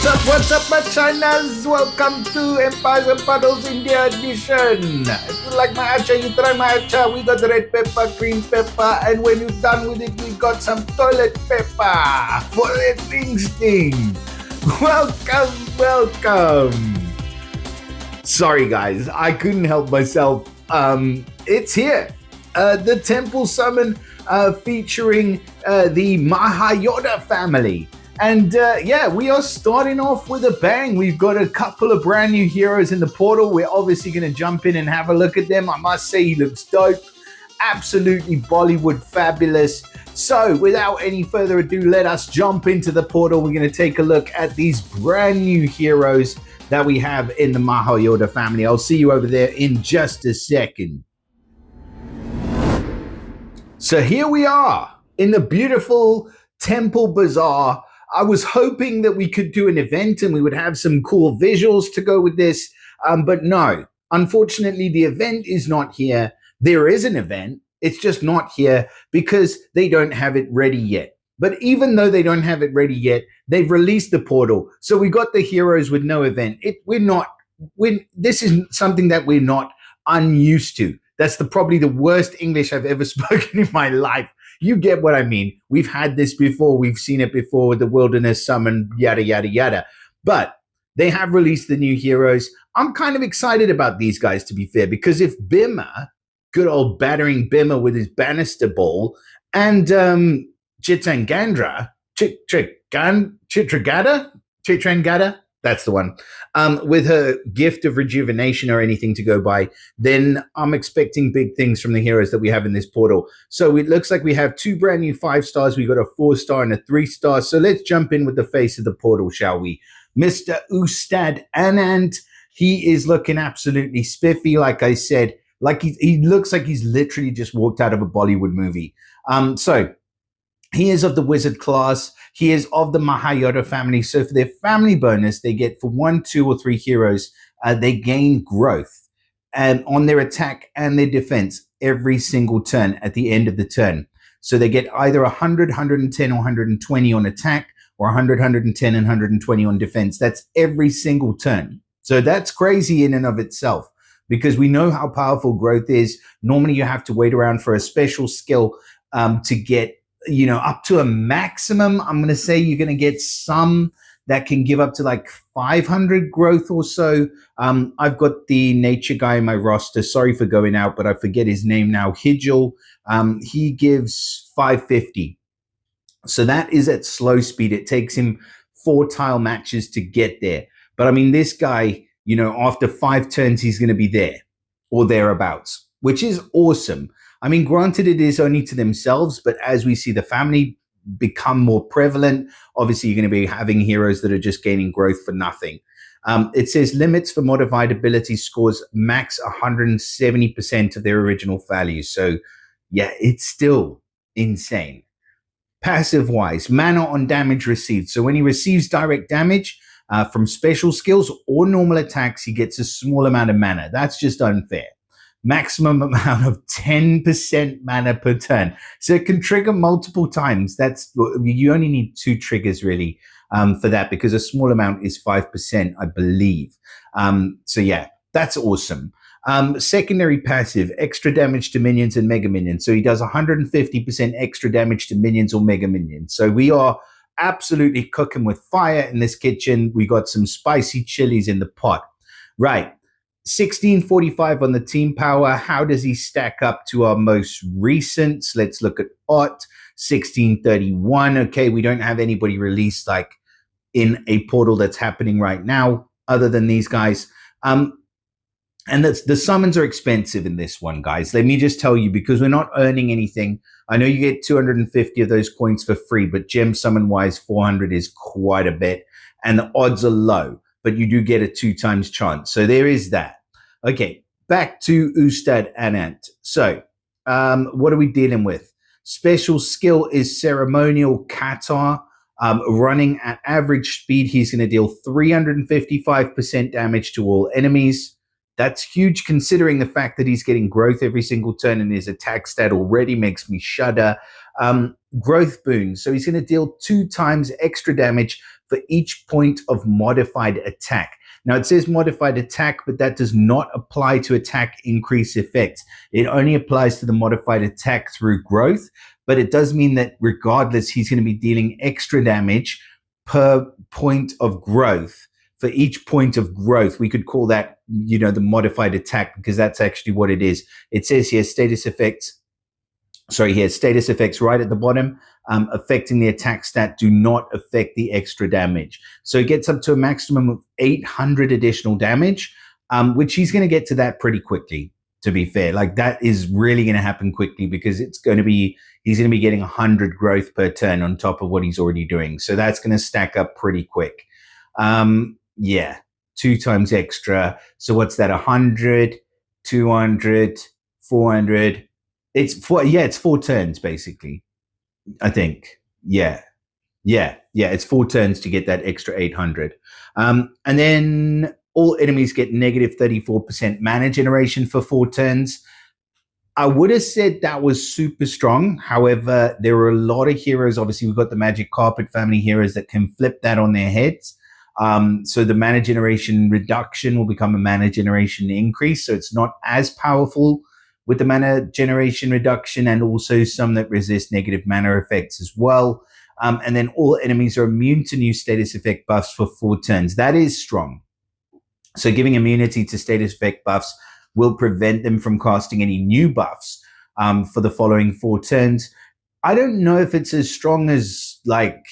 What's up, my Chinas? Welcome to Empires and Puddles India edition. If you like my acha, you try my acha. We got red pepper, green pepper, and when you're done with it, we got some toilet pepper for the sting. Welcome. Sorry, guys, I couldn't help myself. It's here. The Temple Summon featuring the Mahayoda family. And we are starting off with a bang. We've got a couple of brand new heroes in the portal. We're obviously going to jump in and have a look at them. I must say he looks dope. Absolutely Bollywood fabulous. So without any further ado, let us jump into the portal. We're going to take a look at these brand new heroes that we have in the Mahayoda family. I'll see you over there in just a second. So here we are in the beautiful Temple Bazaar. I was hoping that we could do an event and we would have some cool visuals to go with this, but no. Unfortunately, the event is not here. There is an event. It's just not here because they don't have it ready yet. But even though they don't have it ready yet, they've released the portal. So we got the heroes with no event. This is something that we're not unused to. That's probably the worst English I've ever spoken in my life. You get what I mean. We've had this before. We've seen it before with the Wilderness Summon, yada, yada, yada. But they have released the new heroes. I'm kind of excited about these guys, to be fair, because if Bhima, good old battering Bhima with his banister ball, and Chitrangada, that's the one, with her gift of rejuvenation or anything to go by, then I'm expecting big things from the heroes that we have in this portal. So it looks like we have two brand new 5 stars. We got a 4-star and a 3-star. So let's jump in with the face of the portal, shall we? Mr. Ustad Anand, he is looking absolutely spiffy, like I said. Like he looks like he's literally just walked out of a Bollywood movie. So he is of the wizard class. He is of the Mahayoda family. So for their family bonus, they get for 1, 2, or 3 heroes, they gain growth and on their attack and their defense every single turn at the end of the turn. So they get either 100, 110, or 120 on attack, or 100, 110, and 120 on defense. That's every single turn. So that's crazy in and of itself, because we know how powerful growth is. Normally you have to wait around for a special skill to get up to a maximum. I'm going to say you're going to get some that can give up to like 500 growth or so. I've got the nature guy in my roster. Sorry for going out, but I forget his name now. Hijal. He gives 550. So that is at slow speed. It takes him 4 tile matches to get there. But I mean, this guy, after 5 turns, he's going to be there or thereabouts, which is awesome. I mean, granted, it is only to themselves, but as we see the family become more prevalent, obviously you're going to be having heroes that are just gaining growth for nothing. It says limits for modified ability scores max 170% of their original value. So yeah, it's still insane. Passive-wise, mana on damage received. So when he receives direct damage from special skills or normal attacks, he gets a small amount of mana. That's just unfair. Maximum amount of 10% mana per turn. So it can trigger multiple times. You only need 2 triggers really for that, because a small amount is 5%, I believe. So yeah, that's awesome. Secondary passive, extra damage to minions and mega minions. So he does 150% extra damage to minions or mega minions. So we are absolutely cooking with fire in this kitchen. We got some spicy chilies in the pot. Right. 1645 on the team power. How does he stack up to our most recent? Let's look at Ott. 1631. Okay, we don't have anybody released like in a portal that's happening right now other than these guys. And the summons are expensive in this one, guys. Let me just tell you, because we're not earning anything. I know you get 250 of those coins for free, but gem summon wise, 400 is quite a bit. And the odds are low, but you do get a 2 times chance. So there is that. Okay, back to Ustad Anand. So what are we dealing with? Special skill is ceremonial Qatar. Running at average speed, he's going to deal 355% damage to all enemies. That's huge considering the fact that he's getting growth every single turn, and his attack stat already makes me shudder. Growth boon. So he's going to deal 2 times extra damage for each point of modified attack. Now it says modified attack, but that does not apply to attack increase effects. It only applies to the modified attack through growth, but it does mean that regardless, he's going to be dealing extra damage per point of growth. For each point of growth, we could call that, the modified attack, because that's actually what it is. It says here status effects right at the bottom, affecting the attack stat do not affect the extra damage. So it gets up to a maximum of 800 additional damage, which he's going to get to that pretty quickly, to be fair. Like, that is really going to happen quickly, because he's going to be getting 100 growth per turn on top of what he's already doing. So that's going to stack up pretty quick. 2 times extra. So what's that? 100, 200, 400. It's 4 turns basically, I think. Yeah. It's 4 turns to get that extra 800. And then all enemies get negative 34% mana generation for 4 turns. I would have said that was super strong. However, there are a lot of heroes. Obviously, we've got the Magic Carpet family heroes that can flip that on their heads. So the mana generation reduction will become a mana generation increase. So it's not as powerful with the mana generation reduction, and also some that resist negative mana effects as well. And then all enemies are immune to new status effect buffs for 4 turns. That is strong. So giving immunity to status effect buffs will prevent them from casting any new buffs for the following 4 turns. I don't know if it's as strong as like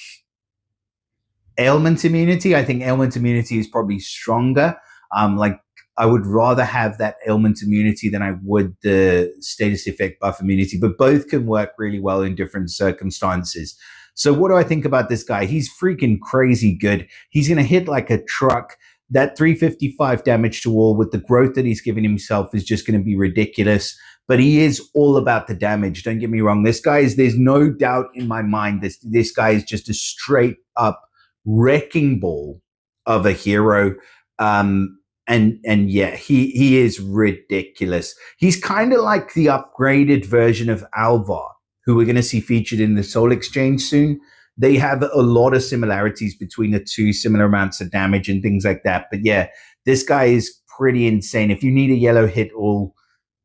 ailment immunity. I think ailment immunity is probably stronger. I would rather have that ailment immunity than I would the status effect buff immunity, but both can work really well in different circumstances. So what do I think about this guy? He's freaking crazy good. He's going to hit like a truck. That 355 damage to all with the growth that he's given himself is just going to be ridiculous. But he is all about the damage. Don't get me wrong. There's no doubt in my mind this guy is just a straight up wrecking ball of a hero. And yeah, he is ridiculous. He's kind of like the upgraded version of Alvar, who we're going to see featured in the Soul Exchange soon. They have a lot of similarities between the two, similar amounts of damage and things like that. But yeah, this guy is pretty insane. If you need a yellow hit all,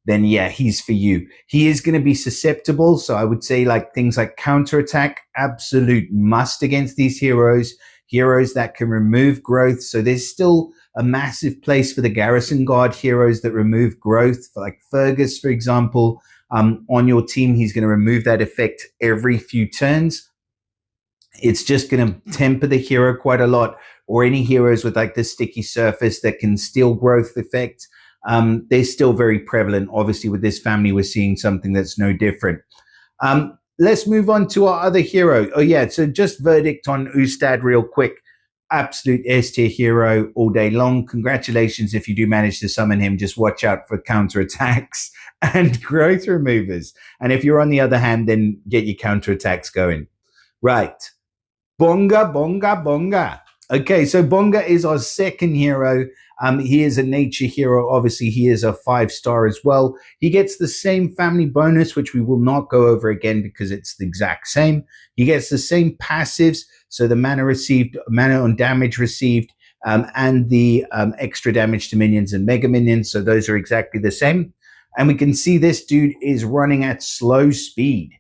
then yeah, he's for you. He is going to be susceptible. So I would say like things like counterattack, absolute must against these heroes that can remove growth. So there's still a massive place for the Garrison Guard heroes that remove growth, like Fergus, for example. On your team, he's going to remove that effect every few turns. It's just going to temper the hero quite a lot, or any heroes with like the sticky surface that can steal growth effect. They're still very prevalent. Obviously, with this family, we're seeing something that's no different. Let's move on to our other hero. Oh yeah, so just verdict on Ustad real quick. Absolute S-tier hero all day long. Congratulations if you do manage to summon him. Just watch out for counterattacks and growth removers. And if you're on the other hand, then get your counterattacks going. Right. Bonga. Okay, so Bonga is our second hero. He is a nature hero. Obviously, he is a 5-star as well. He gets the same family bonus, which we will not go over again because it's the exact same. He gets the same passives. So the mana received, mana on damage received, and the extra damage to minions and mega minions. So those are exactly the same. And we can see this dude is running at slow speed.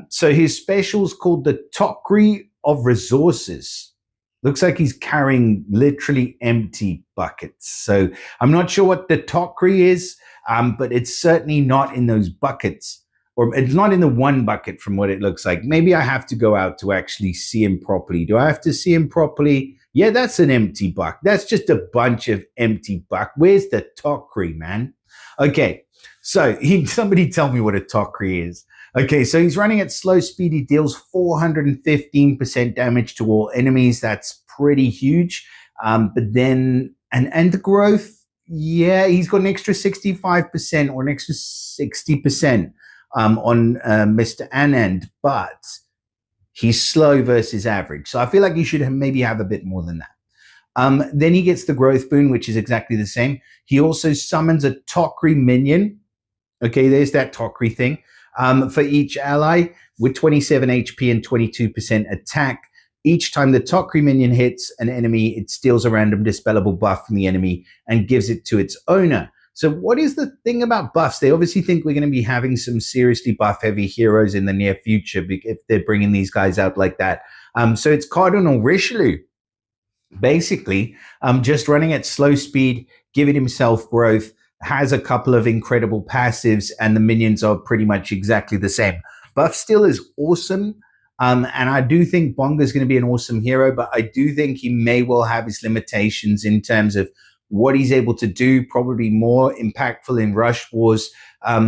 So his special is called the Tokri of Resources. Looks like he's carrying literally empty buckets. So I'm not sure what the Tokri is, but it's certainly not in those buckets. Or it's not in the one bucket from what it looks like. Maybe I have to go out to actually see him properly. Do I have to see him properly? Yeah, that's an empty buck. That's just a bunch of empty buck. Where's the Tokri, man? Okay, so somebody tell me what a Tokri is. Okay, so he's running at slow speed. He deals 415% damage to all enemies. That's pretty huge. But then, and the growth, yeah, he's got an extra 65% or an extra 60%. On Mr. Anand, but he's slow versus average. So I feel like he should maybe have a bit more than that. Then he gets the growth boon, which is exactly the same. He also summons a Tokri minion. Okay, there's that Tokri thing. For each ally with 27 HP and 22% attack. Each time the Tokri minion hits an enemy, it steals a random dispellable buff from the enemy and gives it to its owner. So what is the thing about buffs? They obviously think we're going to be having some seriously buff-heavy heroes in the near future if they're bringing these guys out like that. So it's Cardinal Richelieu, basically, just running at slow speed, giving himself growth, has a couple of incredible passives, and the minions are pretty much exactly the same. Buff still is awesome. And I do think Bonga is going to be an awesome hero, but I do think he may well have his limitations in terms of what he's able to do, probably more impactful in rush wars,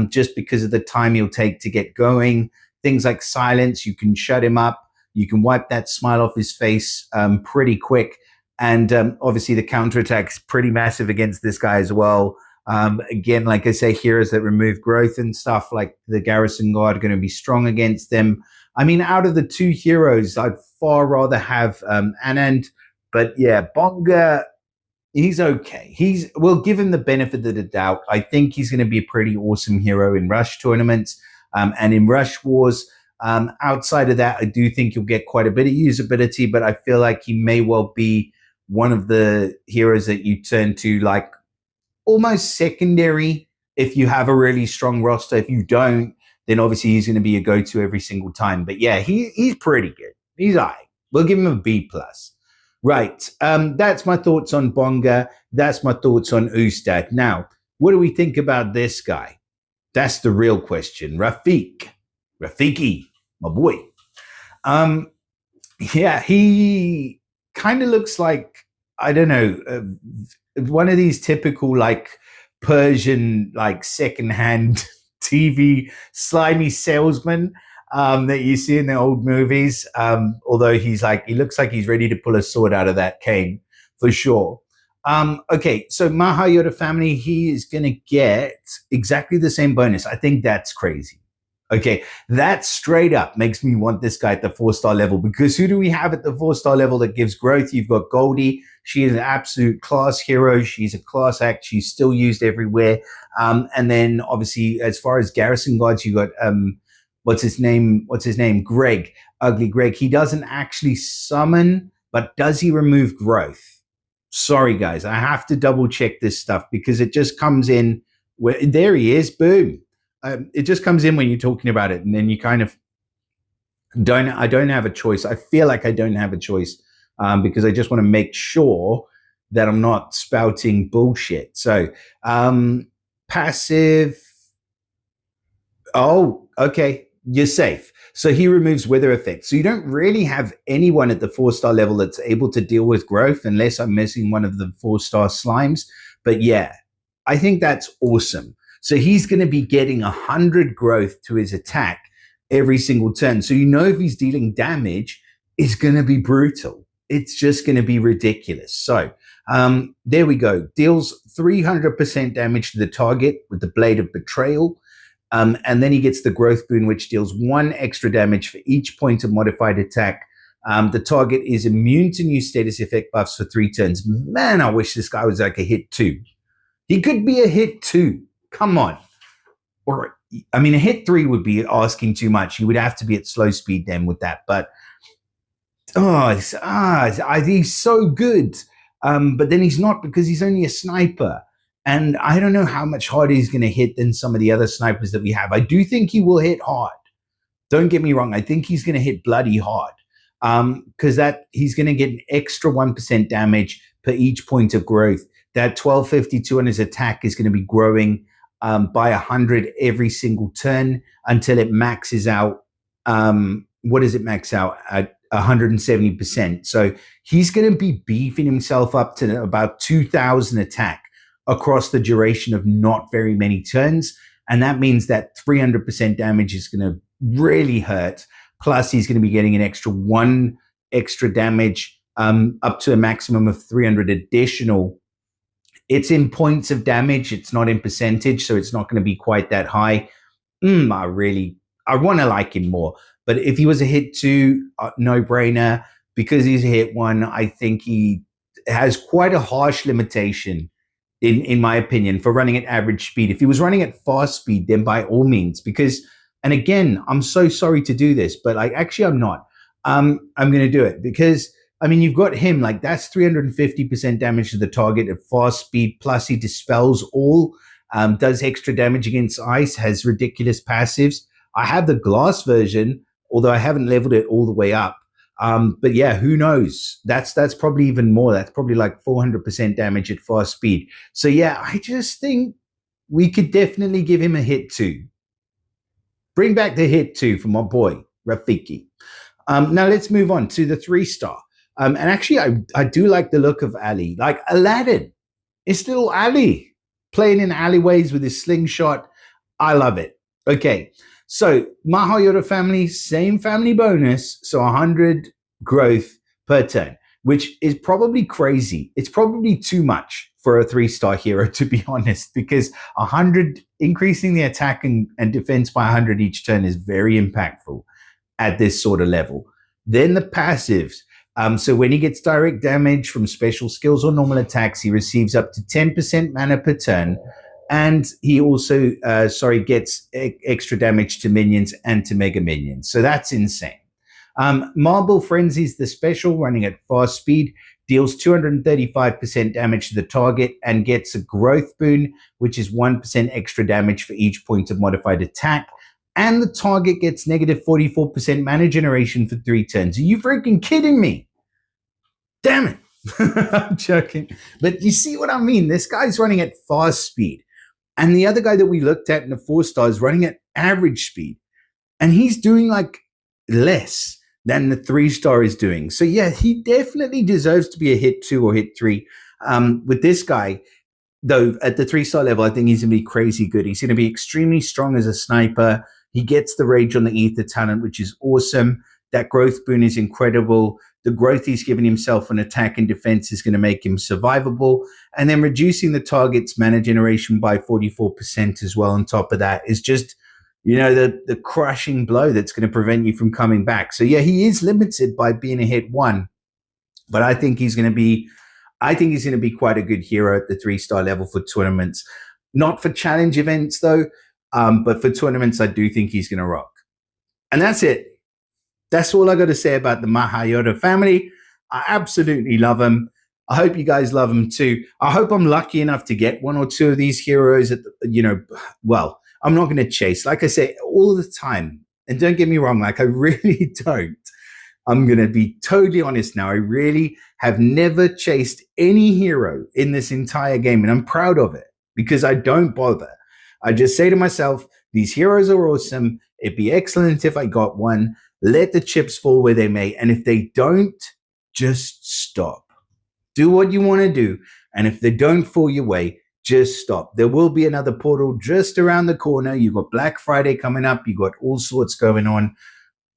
just because of the time he'll take to get going. Things like silence, you can shut him up, you can wipe that smile off his face pretty quick. And obviously the counterattack's pretty massive against this guy as well. Again, like I say, heroes that remove growth and stuff like the Garrison Guard are going to be strong against them. I mean, out of the two heroes, I'd far rather have Anand. But yeah, Bonga, he's okay. We'll give him the benefit of the doubt. I think he's going to be a pretty awesome hero in Rush tournaments and in Rush Wars. Outside of that, I do think you'll get quite a bit of usability, but I feel like he may well be one of the heroes that you turn to like almost secondary if you have a really strong roster. If you don't, then obviously he's going to be a go-to every single time. But yeah, he's pretty good. He's all right. We'll give him a B+. Right. That's my thoughts on Bonga. That's my thoughts on Ustad. Now, what do we think about this guy? That's the real question. Rafeeq. Rafeeqi, my boy. Yeah, he kind of looks like, I don't know, one of these typical like Persian, like secondhand TV slimy salesman that you see in the old movies. Although he looks like he's ready to pull a sword out of that cane for sure. Okay, so Mahayota family, he is going to get exactly the same bonus. I think that's crazy. Okay, that straight up makes me want this guy at the 4-star level, because who do we have at the 4-star level that gives growth? You've got Goldie. She is an absolute class hero. She's a class act. She's still used everywhere. And then obviously, as far as Garrison Guards, you got what's his name? Greg, Ugly Greg. He doesn't actually summon, but does he remove growth? Sorry, guys, I have to double check this stuff because it just comes in. There he is. Boom. It just comes in when you're talking about it, and then you kind of I don't have a choice. I feel like I don't have a choice because I just want to make sure that I'm not spouting bullshit. So passive. Oh, okay. You're safe. So he removes weather effects. So you don't really have anyone at the 4-star level that's able to deal with growth unless I'm missing one of the 4-star slimes. But yeah, I think that's awesome. So he's going to be getting 100 growth to his attack every single turn. So you know if he's dealing damage, it's going to be brutal. It's just going to be ridiculous. So there we go. Deals 300% damage to the target with the Blade of Betrayal. And then he gets the growth boon, which deals 1 extra damage for each point of modified attack. The target is immune to new status effect buffs for 3 turns. Man, I wish this guy was like a hit 2. He could be a hit 2. Come on. Or, I mean, a hit 3 would be asking too much. You would have to be at slow speed then with that. But, he's so good. But then he's not, because he's only a sniper. And I don't know how much harder he's going to hit than some of the other snipers that we have. I do think he will hit hard. Don't get me wrong. I think he's going to hit bloody hard. Because he's going to get an extra 1% damage per each point of growth. That 1252 on his attack is going to be growing by 100 every single turn until it maxes out. What does it max out at? 170%. So he's going to be beefing himself up to about 2,000 attack across the duration of not very many turns. And that means that 300% damage is going to really hurt. Plus, he's going to be getting an extra 1 extra damage up to a maximum of 300 additional. It's in points of damage. It's not in percentage, so it's not going to be quite that high. I want to like him more. But if he was a hit 2, no-brainer. Because he's a hit 1, I think he has quite a harsh limitation, in my opinion, for running at average speed. If he was running at fast speed, then by all means. Because, and again, I'm so sorry to do this, but actually I'm not. I'm going to do it because, I mean, you've got him, like that's 350% damage to the target at fast speed, plus he dispels all, does extra damage against ice, has ridiculous passives. I have the glass version, although I haven't leveled it all the way up. But yeah, who knows? That's probably even more. That's probably like 400% damage at fast speed. So yeah, I just think we could definitely give him a hit too. Bring back the hit too for my boy Rafeeq. Now let's move on to the 3-star. And actually, I do like the look of Ali. Like Aladdin, it's little Ali playing in alleyways with his slingshot. I love it. Okay, so Mahayota family, same family bonus, so 100 growth per turn, which is probably crazy. It's probably too much for a 3-star hero, to be honest, because 100 increasing the attack and defense by 100 each turn is very impactful at this sort of level. Then the passives. So when he gets direct damage from special skills or normal attacks, he receives up to 10% mana per turn. And he also, gets extra damage to minions and to mega minions. So that's insane. Marble Frenzy's the special, running at fast speed, deals 235% damage to the target and gets a growth boon, which is 1% extra damage for each point of modified attack. And the target gets negative 44% mana generation for 3 turns. Are you freaking kidding me? Damn it. I'm joking. But you see what I mean? This guy's running at fast speed. And the other guy that we looked at in the 4-star is running at average speed. And he's doing like less than the 3-star is doing. So yeah, he definitely deserves to be a hit 2 or hit 3. With this guy, though, at the 3-star level, I think he's going to be crazy good. He's going to be extremely strong as a sniper. He gets the Rage on the Ether talent, which is awesome. That growth boon is incredible. The growth he's given himself on attack and defense is going to make him survivable. And then reducing the target's mana generation by 44% as well on top of that is just, you know, the crushing blow that's going to prevent you from coming back. So yeah, he is limited by being a hit 1. But I think he's going to be quite a good hero at the 3-star level for tournaments. Not for challenge events, though. But for tournaments, I do think he's going to rock. And that's it. That's all I got to say about the Mahayota family. I absolutely love them. I hope you guys love them too. I hope I'm lucky enough to get 1 or 2 of these heroes at well, I'm not going to chase. Like I say, all the time. And don't get me wrong, like I really don't. I'm going to be totally honest now. I really have never chased any hero in this entire game. And I'm proud of it because I don't bother. I just say to myself, these heroes are awesome. It'd be excellent if I got one. Let the chips fall where they may. And if they don't, just stop. Do what you want to do. And if they don't fall your way, just stop. There will be another portal just around the corner. You've got Black Friday coming up. You've got all sorts going on.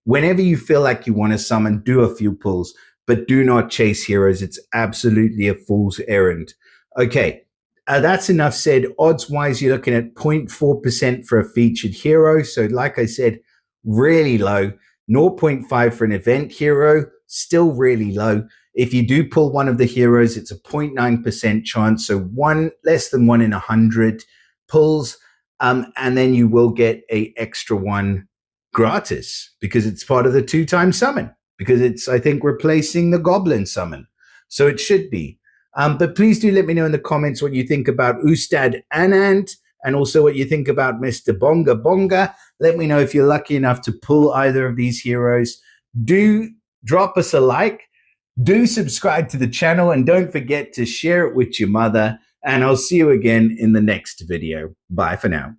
Whenever you feel like you want to summon, do a few pulls. But do not chase heroes. It's absolutely a fool's errand. Okay. That's enough said. Odds-wise, you're looking at 0.4% for a featured hero. So like I said, really low. 0.5 for an event hero, still really low. If you do pull one of the heroes, it's a 0.9% chance. So less than 1 in 100 pulls. And then you will get a extra one gratis because it's part of the 2-time summon. Because it's, I think, replacing the Goblin summon. So it should be. But please do let me know in the comments what you think about Ustad Anand and also what you think about Mr. Bonga. Let me know if you're lucky enough to pull either of these heroes. Do drop us a like. Do subscribe to the channel and don't forget to share it with your mother. And I'll see you again in the next video. Bye for now.